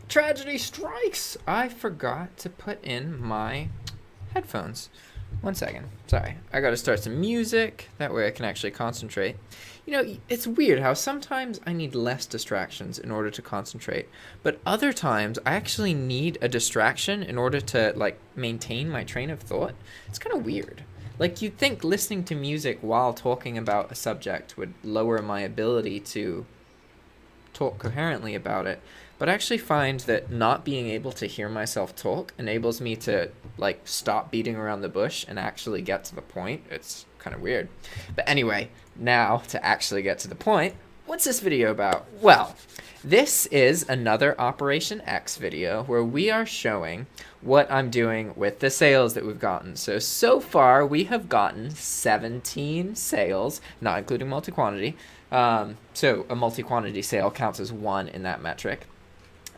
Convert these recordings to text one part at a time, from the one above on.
Tragedy strikes! I forgot to put in my headphones. 1 second. Sorry. I gotta start some music. That way I can actually concentrate. You know, it's weird how sometimes I need less distractions in order to concentrate, but other times I actually need a distraction in order to, like, maintain my train of thought. It's kind of weird. Like, you'd think listening to music while talking about a subject would lower my ability to talk coherently about it, but I actually find that not being able to hear myself talk enables me to, like, stop beating around the bush and actually get to the point. It's kind of weird. But anyway, now to actually get to the point, what's this video about? Well, this is another Operation X video where we are showing what I'm doing with the sales that we've gotten. So far we have gotten 17 sales, not including multi-quantity. So a multi-quantity sale counts as one in that metric.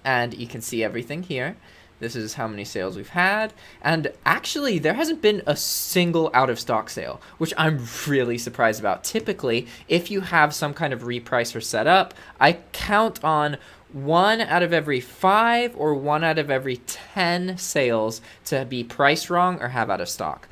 And you can see everything here. This is how many sales we've had. And actually, there hasn't been a single out-of-stock sale, which I'm really surprised about. Typically, if you have some kind of repricer set up, I count on 1 out of every 5 or 1 out of every 10 sales to be priced wrong or have out of stock.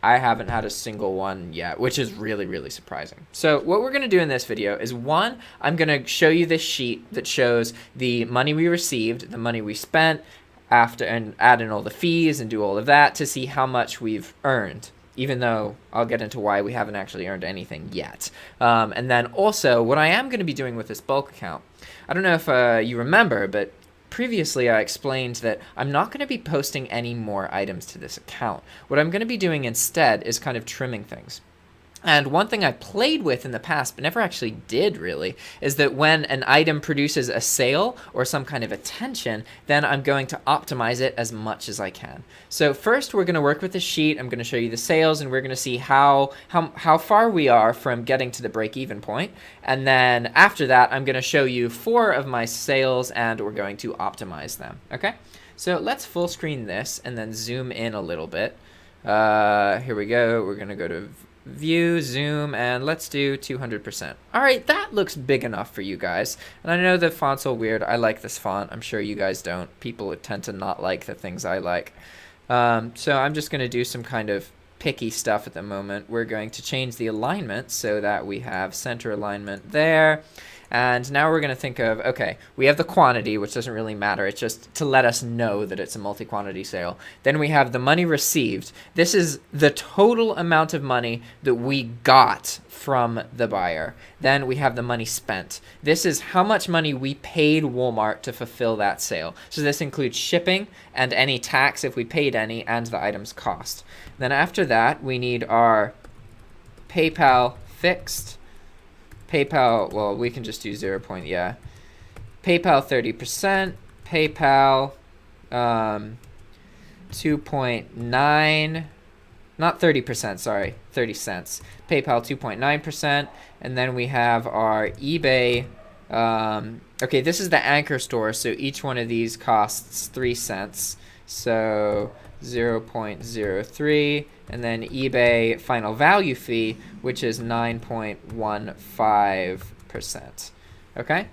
I haven't had a single one yet, which is really, really surprising. So what we're going to do in this video is, one, I'm going to show you this sheet that shows the money we received, the money we spent, after, and add in all the fees and do all of that to see how much we've earned, even though I'll get into why we haven't actually earned anything yet. And then also, what I am going to be doing with this bulk account, I don't know if you remember, but previously I explained that I'm not going to be posting any more items to this account. What I'm going to be doing instead is kind of trimming things. And one thing I played with in the past, but never actually did really, is that when an item produces a sale or some kind of attention, then I'm going to optimize it as much as I can. So first we're going to work with the sheet. I'm going to show you the sales, and we're going to see how far we are from getting to the break-even point. And then after that, I'm going to show you 4 of my sales, and we're going to optimize them. Okay? So let's full screen this and then zoom in a little bit. Here we go. We're going to go to view, zoom, and let's do 200%. All right, that looks big enough for you guys. And I know the font's all weird. I like this font. I'm sure you guys don't. People tend to not like the things I like. So I'm just going to do some kind of picky stuff at the moment. We're going to change the alignment so that we have center alignment there. And now we're going to think of, okay, we have the quantity, which doesn't really matter. It's just to let us know that it's a multi-quantity sale. Then we have the money received. This is the total amount of money that we got from the buyer. Then we have the money spent. This is how much money we paid Walmart to fulfill that sale. So this includes shipping and any tax if we paid any, and the item's cost. Then after that, we need our PayPal fixed. PayPal, well, we can just do 0. Yeah. PayPal 30%, PayPal 2.9, not 30%, sorry, 30 cents. PayPal 2.9%, and then we have our eBay. Okay, this is the anchor store, so each one of these costs 3 cents. So 0.03, and then eBay final value fee, which is 9.15%. Okay?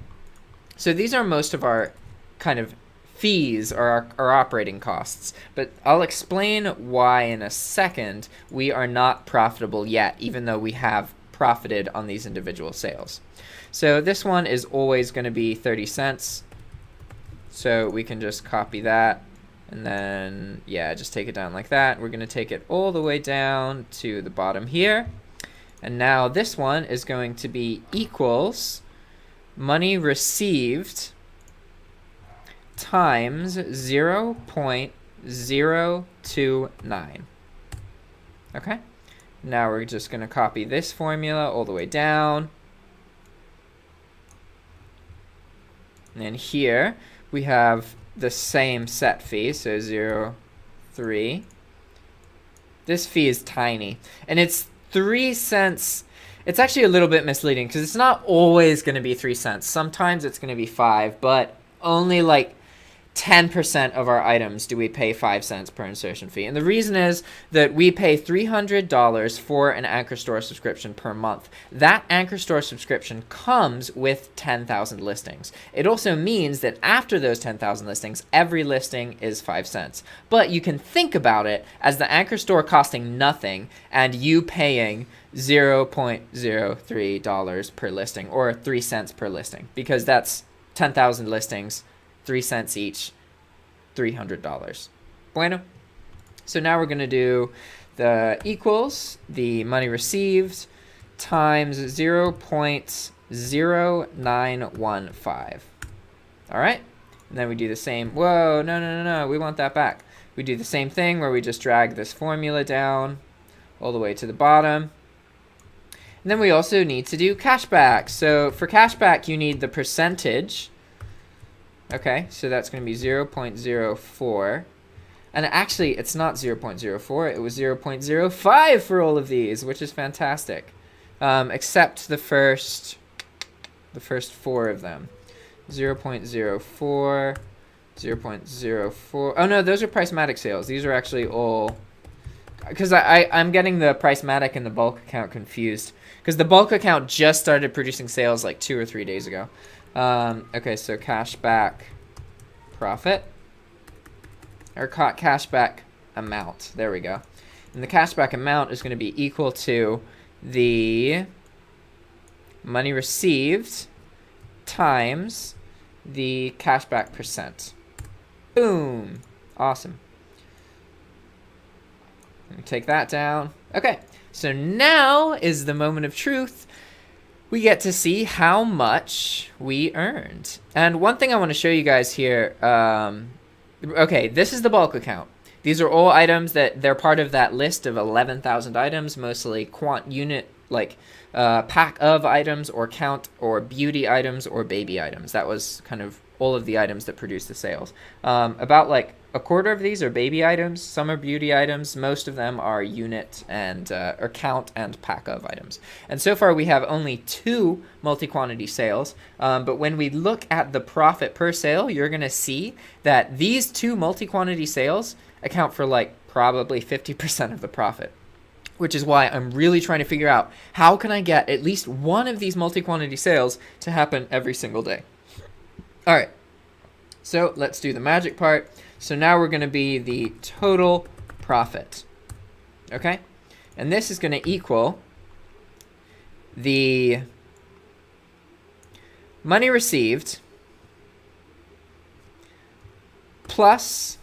So these are most of our kind of fees or our operating costs, but I'll explain why in a second we are not profitable yet, even though we have profited on these individual sales. So this one is always going to be 30 cents. So we can just copy that. And then, yeah, just take it down like that. We're going to take it all the way down to the bottom here. And now this one is going to be equals money received times 0.029. Okay? Now we're just going to copy this formula all the way down. And here we have the same set fee, so 0.03. This fee is tiny, and it's 3 cents. It's actually a little bit misleading because it's not always going to be 3 cents. Sometimes it's going to be 5, but only like 10% of our items do we pay 5 cents per insertion fee. And the reason is that we pay $300 for an Anchor Store subscription per month. That Anchor Store subscription comes with 10,000 listings. It also means that after those 10,000 listings, every listing is 5 cents. But you can think about it as the Anchor Store costing nothing and you paying $0.03 per listing, or 3 cents per listing, because that's 10,000 listings, 3 cents each, $300. Bueno. So now we're going to do the equals the money received times 0.0915. All right. And then we do the same. Whoa, no. We want that back. We do the same thing where we just drag this formula down all the way to the bottom. And then we also need to do cashback. So for cashback, you need the percentage. Okay, so that's going to be 0.04. And actually, it's not 0.04. It was 0.05 for all of these, which is fantastic. Except the first 4 of them. 0.04, 0.04. Oh, no, those are Pricematik sales. These are actually all... Because I'm getting the Pricematik and the bulk account confused. Because the bulk account just started producing sales like 2 or 3 days ago. Okay, so cashback profit, or cashback amount. There we go. And the cashback amount is going to be equal to the money received times the cashback percent. Boom. Awesome. Let me take that down. Okay, so now is the moment of truth. We get to see how much we earned. And one thing I want to show you guys here, okay, this is the bulk account. These are all items that they're part of that list of 11,000 items, mostly quant unit, like pack of items or count or beauty items or baby items. That was kind of all of the items that produce the sales. About like a quarter of these are baby items. Some are beauty items. Most of them are unit and or count and pack of items. And so far we have only 2 multi-quantity sales. But when we look at the profit per sale, you're going to see that these 2 multi-quantity sales account for like probably 50% of the profit. Which is why I'm really trying to figure out how can I get at least one of these multi-quantity sales to happen every single day. All right, so let's do the magic part. So now we're going to be the total profit, okay? And this is going to equal the money received plus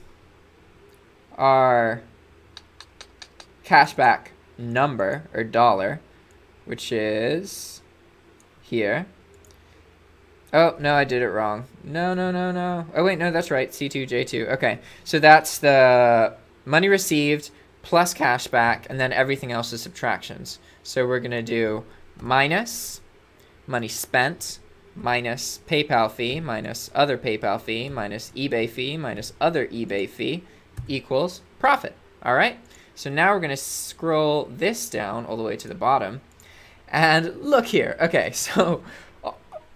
our cashback number, or dollar, which is here. Oh, no, I did it wrong. No. Oh, wait, no, that's right. C2J2. Okay, so that's the money received plus cashback, and then everything else is subtractions. So we're going to do minus money spent, minus PayPal fee, minus other PayPal fee, minus eBay fee, minus other eBay fee, equals profit. All right? So now we're going to scroll this down all the way to the bottom. And look here. Okay, so...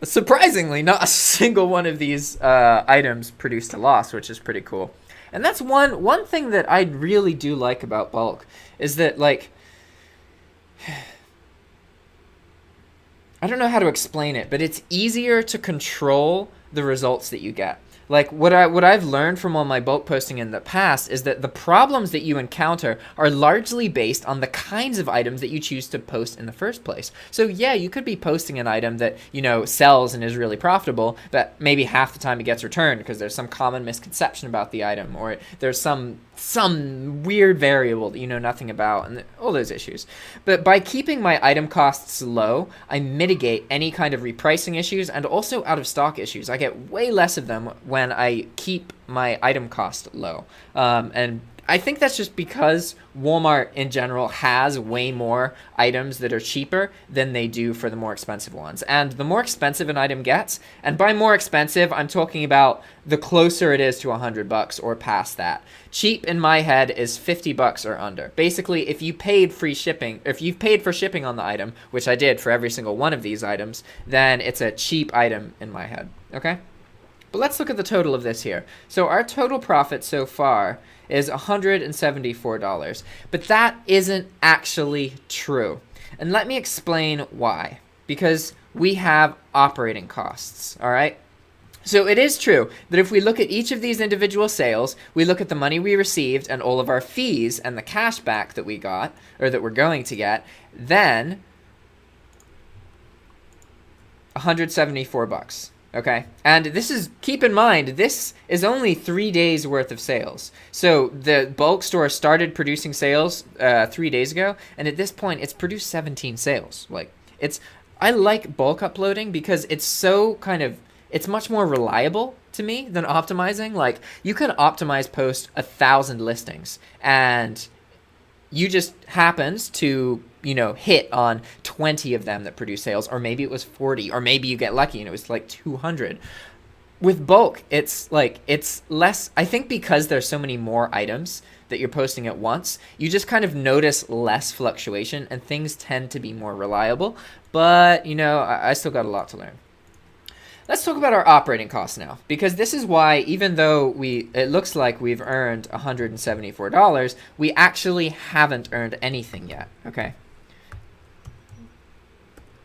surprisingly, not a single one of these items produced a loss, which is pretty cool. And that's one thing that I really do like about bulk, is that, like, I don't know how to explain it, but it's easier to control the results that you get. Like, what I've learned from all my bulk posting in the past is that the problems that you encounter are largely based on the kinds of items that you choose to post in the first place. So yeah, you could be posting an item that, you know, sells and is really profitable, but maybe half the time it gets returned because there's some common misconception about the item, or there's some weird variable that you know nothing about, and all those issues. But by keeping my item costs low, I mitigate any kind of repricing issues and also out of stock issues. I get way less of them when I keep my item cost low. And I think that's just because Walmart in general has way more items that are cheaper than they do for the more expensive ones. And the more expensive an item gets, and by more expensive, I'm talking about the closer it is to $100 or past that. Cheap in my head is $50 or under. Basically, if you paid free shipping, if you've paid for shipping on the item, which I did for every single one of these items, then it's a cheap item in my head, okay? But let's look at the total of this here. So our total profit so far is $174. But that isn't actually true. And let me explain why. Because we have operating costs, all right? So it is true that if we look at each of these individual sales, we look at the money we received and all of our fees and the cash back that we got, or that we're going to get, then $174, okay? And this is, keep in mind, this is only 3 days worth of sales. So the bulk store started producing sales 3 days ago, and at this point, it's produced 17 sales. Like, I like bulk uploading because it's so kind of, it's much more reliable to me than optimizing. Like, you can optimize post 1,000 listings and you just happens to, you know, hit on 20 of them that produce sales, or maybe it was 40, or maybe you get lucky and it was like 200. With bulk, it's like, it's less, I think because there's so many more items that you're posting at once, you just kind of notice less fluctuation and things tend to be more reliable. But, you know, I still got a lot to learn. Let's talk about our operating costs now, because this is why, even though it looks like we've earned $174, we actually haven't earned anything yet, okay?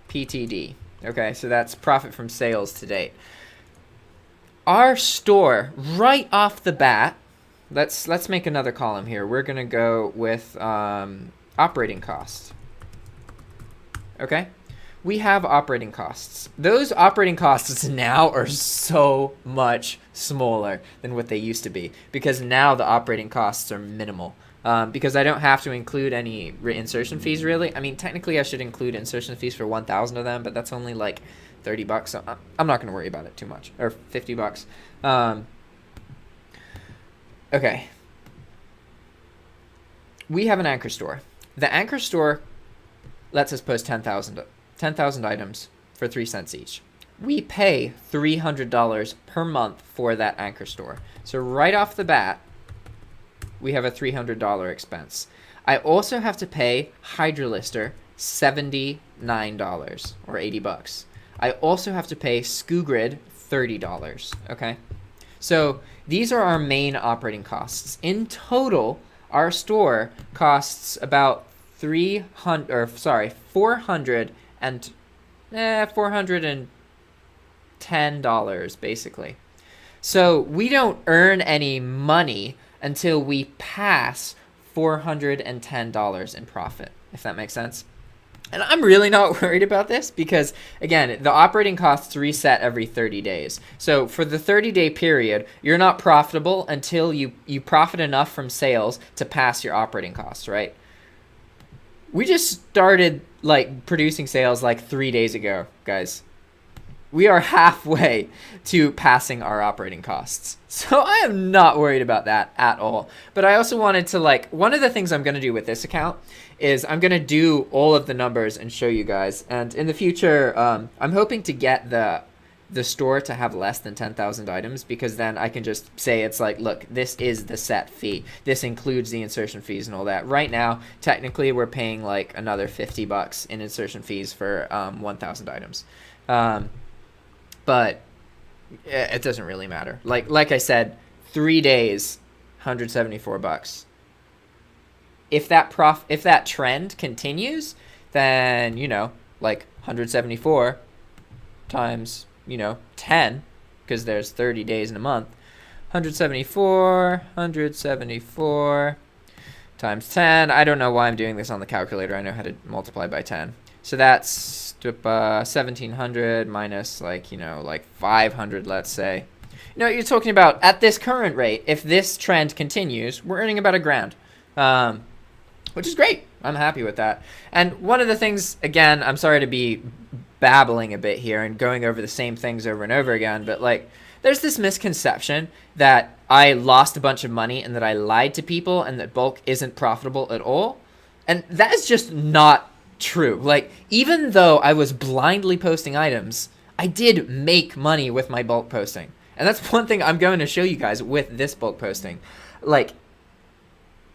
PTD, okay, so that's profit from sales to date. Our store, right off the bat, let's make another column here. We're gonna go with operating costs, okay? We have operating costs. Those operating costs now are so much smaller than what they used to be, because now the operating costs are minimal. Because I don't have to include any insertion fees, really. I mean, technically I should include insertion fees for 1,000 of them, but that's only like $30, so I'm not going to worry about it too much. Or $50. Okay. We have an anchor store. The anchor store lets us post 10,000 items for 3 cents each. We pay $300 per month for that anchor store. So right off the bat, we have a $300 expense. I also have to pay Hydra Lister $79 or $80. I also have to pay SkuGrid $30, okay? So these are our main operating costs. In total, our store costs about $410 basically. So we don't earn any money until we pass $410 in profit, if that makes sense. And I'm really not worried about this because, again, the operating costs reset every 30 days. So for the 30-day period, you're not profitable until you profit enough from sales to pass your operating costs, right? We just started like producing sales like 3 days ago, guys. We are halfway to passing our operating costs. So I am not worried about that at all. But I also wanted to, like, one of the things I'm going to do with this account is I'm going to do all of the numbers and show you guys. And in the future, I'm hoping to get the store to have less than 10,000 items, because then I can just say it's like, look, this is the set fee. This includes the insertion fees and all that. Right now, technically, we're paying like another $50 in insertion fees for 1,000 items. But it doesn't really matter. Like I said, 3 days, $174. If that trend continues, then, you know, like 174 times, you know, 10, because there's 30 days in a month. 174 times 10. I don't know why I'm doing this on the calculator. I know how to multiply by 10. So that's 1,700 minus, like, you know, like 500, let's say. You know, you're talking about, at this current rate, if this trend continues, we're earning about $1,000, which is great. I'm happy with that. And one of the things, again, I'm sorry to be babbling a bit here and going over the same things over and over again, but like, there's this misconception that I lost a bunch of money and that I lied to people and that bulk isn't profitable at all. And that is just not true. Like, even though I was blindly posting items, I did make money with my bulk posting. And that's one thing I'm going to show you guys with this bulk posting. Like,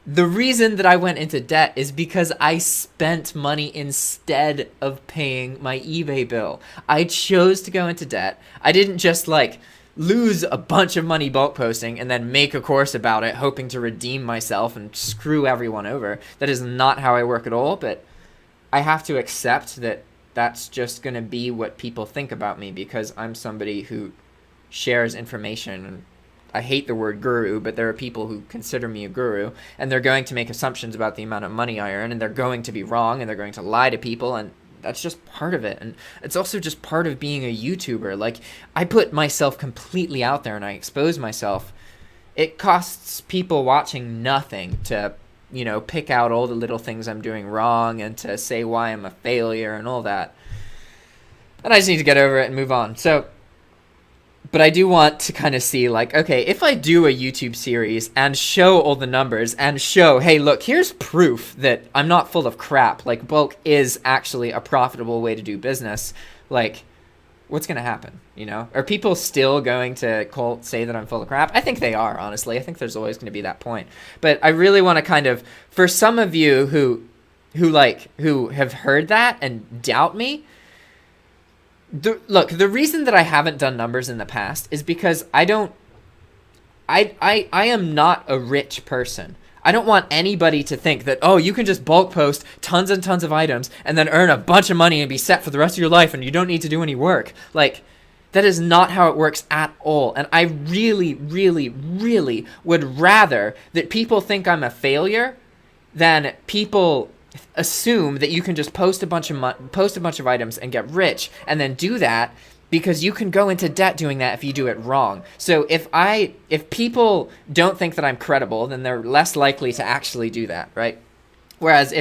the reason that I went into debt is because I spent money instead of paying my eBay bill. I chose to go into debt. I didn't just, like, lose a bunch of money bulk posting and then make a course about it, hoping to redeem myself and screw everyone over. That is not how I work at all, but I have to accept that that's just going to be what people think about me, because I'm somebody who shares information. And I hate the word guru, but there are people who consider me a guru, and they're going to make assumptions about the amount of money I earn, and they're going to be wrong, and they're going to lie to people, and that's just part of it. And it's also just part of being a YouTuber. Like, I put myself completely out there and I expose myself. It costs people watching nothing to, you know, pick out all the little things I'm doing wrong and to say why I'm a failure and all that. And I just need to get over it and move on. So, but I do want to kind of see, like, okay, if I do a YouTube series and show all the numbers and show, hey, look, here's proof that I'm not full of crap, like bulk is actually a profitable way to do business, like, what's going to happen, you know? Are people still going to say that I'm full of crap? I think they are, honestly. I think there's always going to be that point. But I really want to kind of, for some of you who have heard that and doubt me, look, the reason that I haven't done numbers in the past is because I am not a rich person. I don't want anybody to think that, oh, you can just bulk post tons and tons of items and then earn a bunch of money and be set for the rest of your life and you don't need to do any work. Like, that is not how it works at all. And I really, really, really would rather that people think I'm a failure than people assume that you can just post a bunch of items and get rich, and then do that because you can go into debt doing that if you do it wrong. So if people don't think that I'm credible, then they're less likely to actually do that, right? Whereas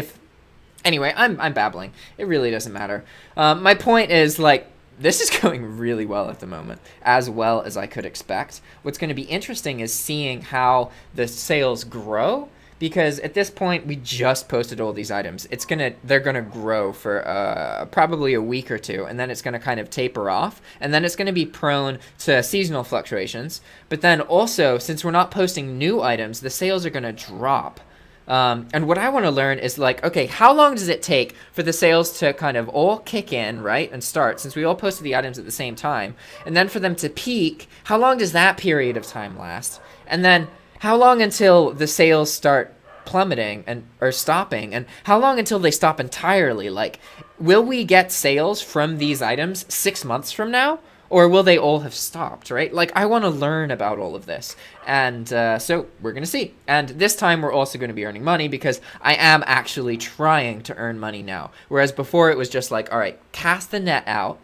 anyway, I'm babbling. It really doesn't matter. My point is, like, this is going really well at the moment, as well as I could expect. What's going to be interesting is seeing how the sales grow, because at this point we just posted all these items. They're gonna grow for probably a week or two, and then it's gonna kind of taper off, and then it's gonna be prone to seasonal fluctuations. But then also, since we're not posting new items, the sales are gonna drop. And what I want to learn is, like, okay, how long does it take for the sales to kind of all kick in, right, and start, since we all posted the items at the same time, and then for them to peak? How long does that period of time last? And then how long until the sales start plummeting or stopping? And how long until they stop entirely? Like, will we get sales from these items 6 months from now? Or will they all have stopped, right? Like, I want to learn about all of this. And so we're going to see. And this time we're also going to be earning money, because I am actually trying to earn money now. Whereas before it was just like, all right, cast the net out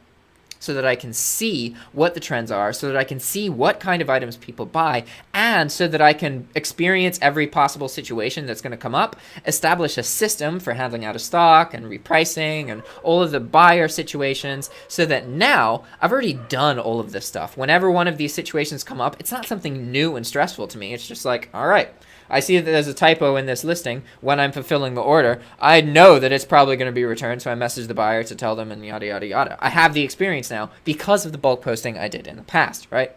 so that I can see what the trends are, so that I can see what kind of items people buy, and so that I can experience every possible situation that's going to come up, establish a system for handling out of stock and repricing and all of the buyer situations, so that now I've already done all of this stuff. Whenever one of these situations come up, it's not something new and stressful to me. It's just like, all right, I see that there's a typo in this listing when I'm fulfilling the order. I know that it's probably going to be returned, so I message the buyer to tell them, and yada, yada, yada. I have the experience now because of the bulk posting I did in the past, right?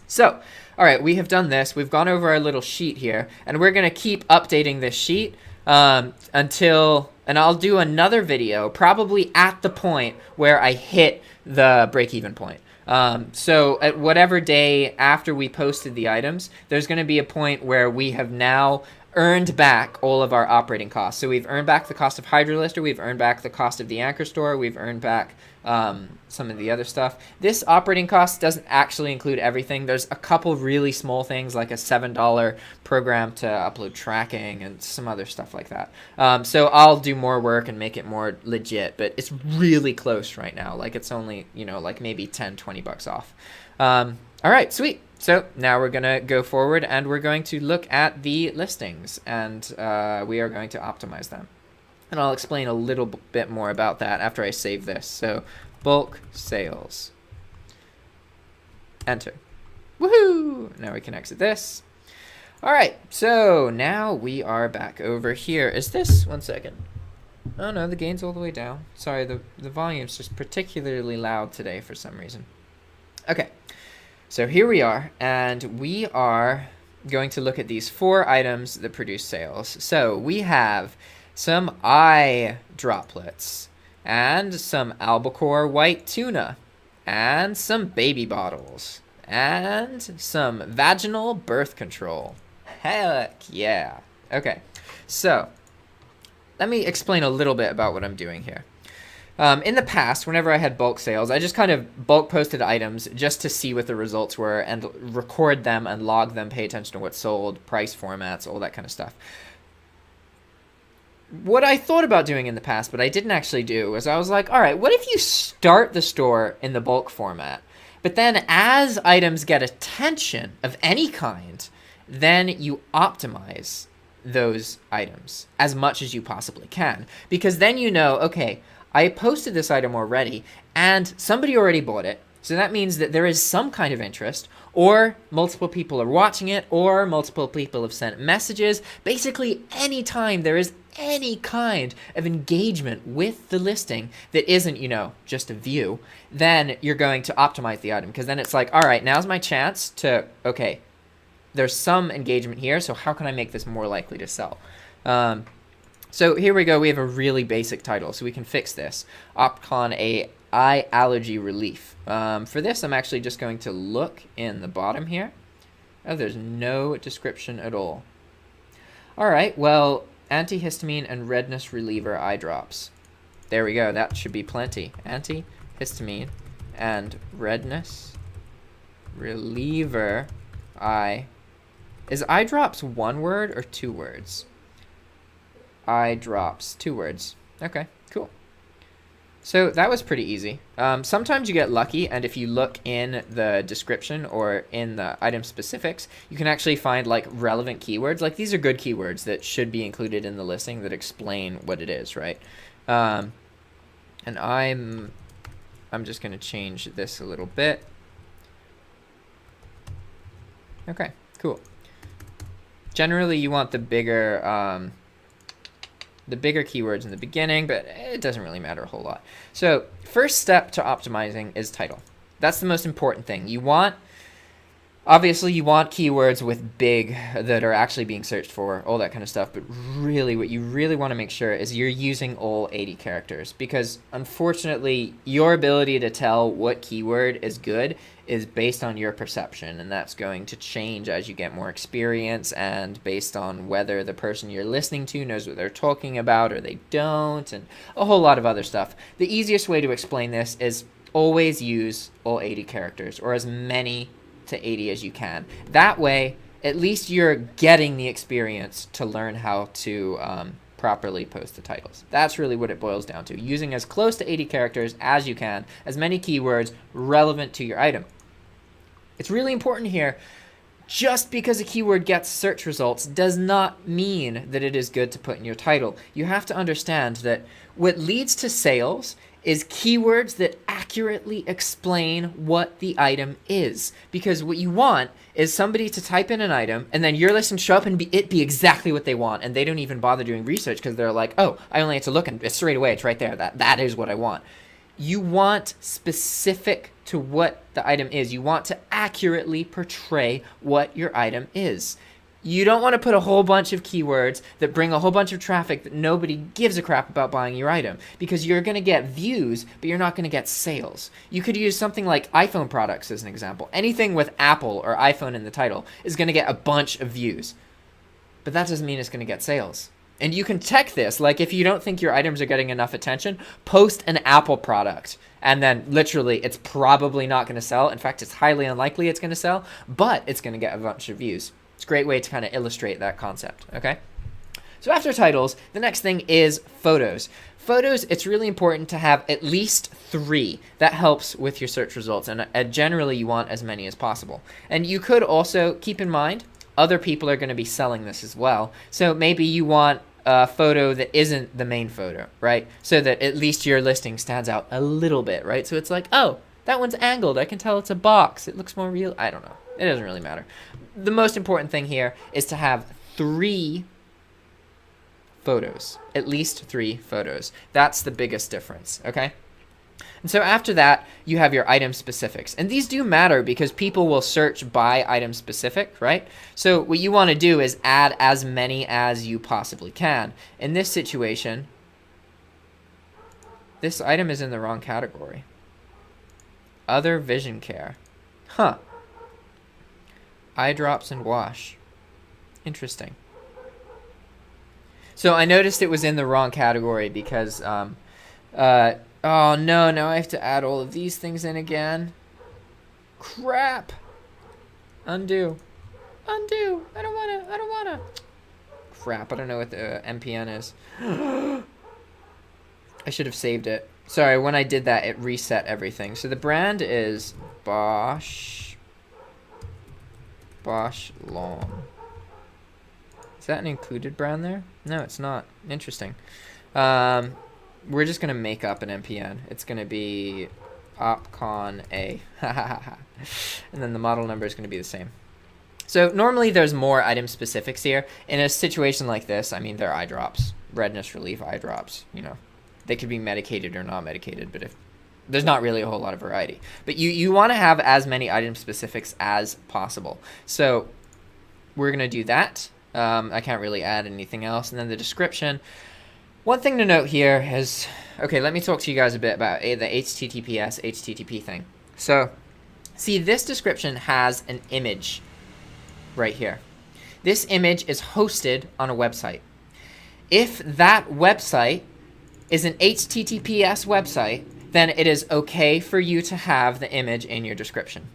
So, all right, we have done this. We've gone over our little sheet here, and we're going to keep updating this sheet until, and I'll do another video probably at the point where I hit the break-even point. So at whatever day after we posted the items, there's going to be a point where we have now earned back all of our operating costs. So we've earned back the cost of Hydra Lister, we've earned back the cost of the Anchor Store, we've earned back some of the other stuff. This operating cost doesn't actually include everything. There's a couple really small things, like a $7 program to upload tracking and some other stuff like that. So I'll do more work and make it more legit, but it's really close right now. Like, it's only, you know, like maybe 10, 20 bucks off. All right, sweet. So now we're going to go forward and we're going to look at the listings, and we are going to optimize them. And I'll explain a little bit more about that after I save this. So bulk sales. Enter. Woohoo! Now we can exit this. All right, so now we are back over here. Is this, one second. Oh no, the gain's all the way down. Sorry, the volume's just particularly loud today for some reason. Okay. So here we are, and we are going to look at these 4 items that produce sales. So we have some eye droplets, and some albacore white tuna, and some baby bottles, and some vaginal birth control. Heck yeah. Okay, so let me explain a little bit about what I'm doing here. In the past, whenever I had bulk sales, I just kind of bulk posted items just to see what the results were and record them and log them, pay attention to what's sold, price formats, all that kind of stuff. What I thought about doing in the past, but I didn't actually do, was I was like, all right, what if you start the store in the bulk format, but then as items get attention of any kind, then you optimize those items as much as you possibly can. Because then you know, okay, I posted this item already and somebody already bought it. So that means that there is some kind of interest, or multiple people are watching it, or multiple people have sent messages. Basically, anytime there is any kind of engagement with the listing that isn't, you know, just a view, then you're going to optimize the item. Because then it's like, all right, now's my chance to, okay, there's some engagement here, so how can I make this more likely to sell? So here we go. We have a really basic title, so we can fix this. Opcon a eye allergy relief. For this, I'm actually just going to look in the bottom here. Oh, there's no description at all. All right, well, antihistamine and redness reliever eye drops. There we go. That should be plenty. Antihistamine and redness reliever eye. Is eye drops one word or two words? Eye drops, 2 words. Okay, cool. So that was pretty easy. Sometimes you get lucky, and if you look in the description or in the item specifics, you can actually find like relevant keywords. Like these are good keywords that should be included in the listing that explain what it is, right? And I'm just going to change this a little bit. Okay, cool. Generally, you want the bigger keywords in the beginning, but it doesn't really matter a whole lot. So first step to optimizing is title. That's the most important thing. Obviously you want keywords with big that are actually being searched for, all that kind of stuff, but really what you really want to make sure is you're using all 80 characters, because unfortunately your ability to tell what keyword is good is based on your perception, and that's going to change as you get more experience and based on whether the person you're listening to knows what they're talking about or they don't, and a whole lot of other stuff. The easiest way to explain this is always use all 80 characters, or as many to 80 as you can. That way, at least you're getting the experience to learn how to properly post the titles. That's really what it boils down to. Using as close to 80 characters as you can, as many keywords relevant to your item. It's really important here. Just because a keyword gets search results does not mean that it is good to put in your title. You have to understand that what leads to sales is keywords that accurately explain what the item is. Because what you want is somebody to type in an item and then your listing show up and it be exactly what they want, and they don't even bother doing research because they're like, oh, I only have to look and it's straight away, it's right there. That is what I want. You want specific to what the item is. You want to accurately portray what your item is. You don't want to put a whole bunch of keywords that bring a whole bunch of traffic that nobody gives a crap about buying your item, because you're going to get views, but you're not going to get sales. You could use something like iPhone products as an example. Anything with Apple or iPhone in the title is going to get a bunch of views, but that doesn't mean it's going to get sales. And you can check this, like if you don't think your items are getting enough attention, post an Apple product, and then literally it's probably not going to sell. In fact, it's highly unlikely it's going to sell, but it's going to get a bunch of views. It's a great way to kind of illustrate that concept, okay? So after titles, the next thing is photos. Photos, it's really important to have at least 3. That helps with your search results, and generally you want as many as possible. And you could also keep in mind, other people are going to be selling this as well. So maybe you want a photo that isn't the main photo, right? So that at least your listing stands out a little bit, right? So it's like, oh, that one's angled. I can tell it's a box. It looks more real. I don't know. It doesn't really matter. The most important thing here is to have 3 photos, at least 3 photos. That's the biggest difference, okay? And so after that, you have your item specifics. And these do matter because people will search by item specific, right? So what you want to do is add as many as you possibly can. In this situation, this item is in the wrong category. Other vision care. Huh. eye drops and wash. Interesting. So I noticed it was in the wrong category because, oh no, now I have to add all of these things in again. Crap. Undo. Undo. I don't wanna. Crap, I don't know what the MPN is. I should have saved it. Sorry, when I did that, it reset everything. So the brand is Bosch Long. Is that an included brand there? No, it's not. Interesting. We're just going to make up an MPN. It's going to be OpCon A. And then the model number is going to be the same. So normally there's more item specifics here. In a situation like this, I mean, they're eye drops. Redness relief eye drops, you know. They could be medicated or not medicated, but if there's not really a whole lot of variety. But you want to have as many item specifics as possible. So we're going to do that. I can't really add anything else. And then the description. One thing to note here is, okay, let me talk to you guys a bit about the HTTPS, HTTP thing. So see, this description has an image right here. This image is hosted on a website. If that website is an HTTPS website, then it is okay for you to have the image in your description.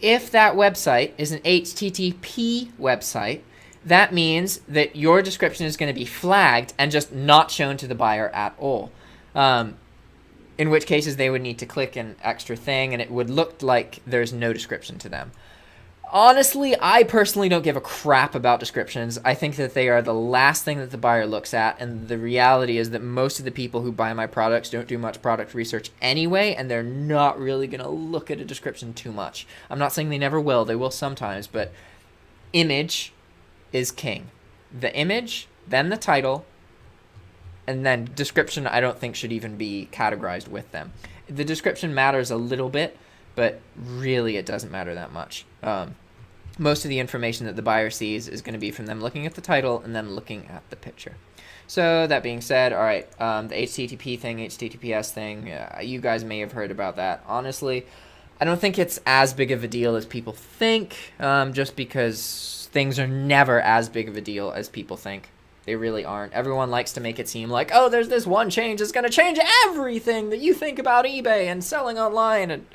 If that website is an HTTP website, that means that your description is going to be flagged and just not shown to the buyer at all. In which cases they would need to click an extra thing and it would look like there's no description to them. Honestly, I personally don't give a crap about descriptions. I think that they are the last thing that the buyer looks at, and the reality is that most of the people who buy my products don't do much product research anyway, and they're not really going to look at a description too much. I'm not saying they never will. They will sometimes, but image is king. The image, then the title, and then description I don't think should even be categorized with them. The description matters a little bit, but really it doesn't matter that much. Most of the information that the buyer sees is going to be from them looking at the title and then looking at the picture. So that being said, all right, the HTTP thing, HTTPS thing, you guys may have heard about that. Honestly, I don't think it's as big of a deal as people think, just because things are never as big of a deal as people think. They really aren't. Everyone likes to make it seem like, oh, there's this one change that's going to change everything that you think about eBay and selling online. And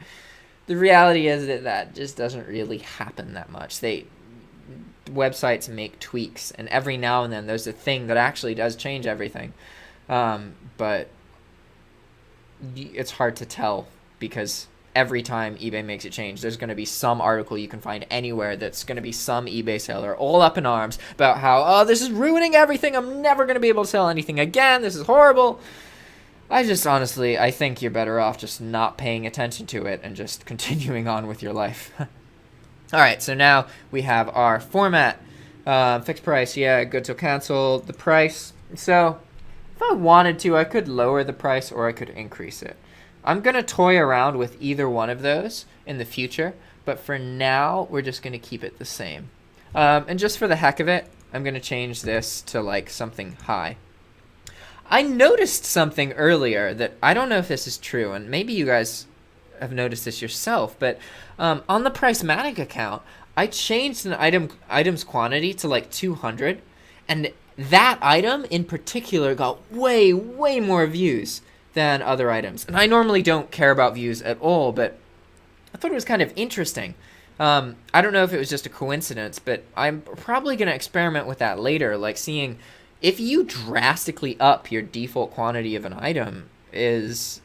the reality is that just doesn't really happen that much. Websites make tweaks, and every now and then there's a thing that actually does change everything. But it's hard to tell because every time eBay makes a change, there's going to be some article you can find anywhere that's going to be some eBay seller all up in arms about how, oh, this is ruining everything. I'm never going to be able to sell anything again. This is horrible. I think you're better off just not paying attention to it and just continuing on with your life. All right, so now we have our format. Fixed price, yeah, good till cancel. The price. So if I wanted to, I could lower the price or I could increase it. I'm going to toy around with either one of those in the future, but for now, we're just going to keep it the same. And just for the heck of it, I'm going to change this to like something high. I noticed something earlier that I don't know if this is true, and maybe you guys have noticed this yourself, but on the Pricematik account, I changed an item's quantity to like 200, and that item in particular got way more views than other items. And I normally don't care about views at all, but I thought it was kind of interesting. I don't know if it was just a coincidence, but I'm probably going to experiment with that later, like seeing if you drastically up your default quantity of an item, does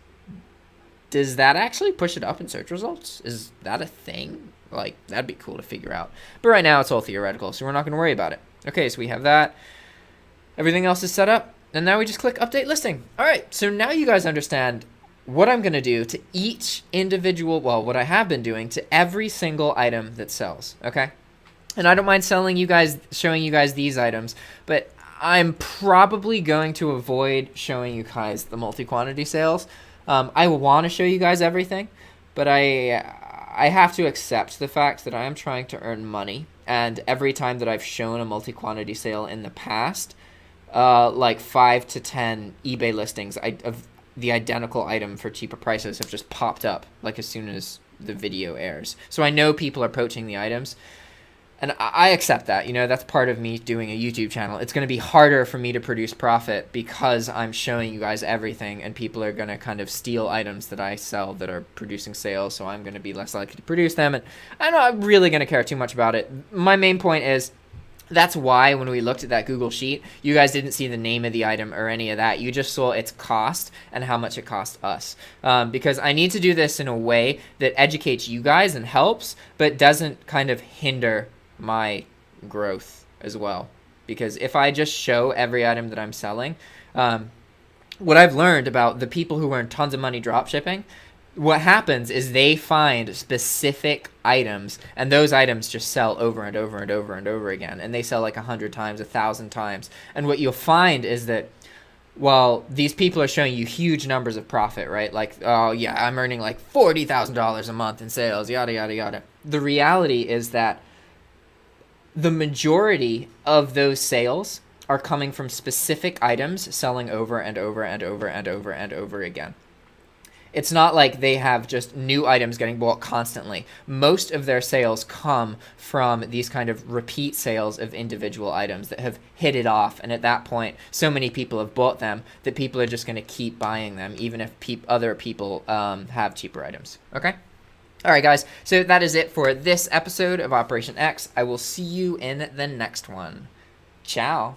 that actually push it up in search results? Is that a thing? Like, that'd be cool to figure out. But right now, it's all theoretical, so we're not going to worry about it. Okay, so we have that. Everything else is set up, and now we just click Update Listing. All right, so now you guys understand what I'm going to do to each individual, well, what I have been doing to every single item that sells, okay? And I don't mind showing you guys these items, but I'm probably going to avoid showing you guys the multi-quantity sales. I want to show you guys everything, but I have to accept the fact that I am trying to earn money, and every time that I've shown a multi-quantity sale in the past, like 5 to 10 eBay listings of the identical item for cheaper prices have just popped up like as soon as the video airs. So I know people are poaching the items. And I accept that. That's part of me doing a YouTube channel. It's going to be harder for me to produce profit because I'm showing you guys everything, and people are going to kind of steal items that I sell that are producing sales, so I'm going to be less likely to produce them. And I'm not really going to care too much about it. My main point is, that's why when we looked at that Google Sheet, you guys didn't see the name of the item or any of that. You just saw its cost and how much it cost us. Because I need to do this in a way that educates you guys and helps, but doesn't kind of hinder my growth as well. Because if I just show every item that I'm selling, what I've learned about the people who earn tons of money drop shipping, what happens is they find specific items, and those items just sell over and over and over and over again, and they sell like 100 times, 1,000 times. And what you'll find is that while these people are showing you huge numbers of profit, right? Like, oh yeah, I'm earning like $40,000 a month in sales, yada, yada, yada. The reality is that the majority of those sales are coming from specific items selling over and over and over and over and over again. It's not like they have just new items getting bought constantly. Most of their sales come from these kind of repeat sales of individual items that have hit it off. And at that point, so many people have bought them that people are just going to keep buying them, even if other people have cheaper items. Okay? All right, guys. So that is it for this episode of Operation X. I will see you in the next one. Ciao.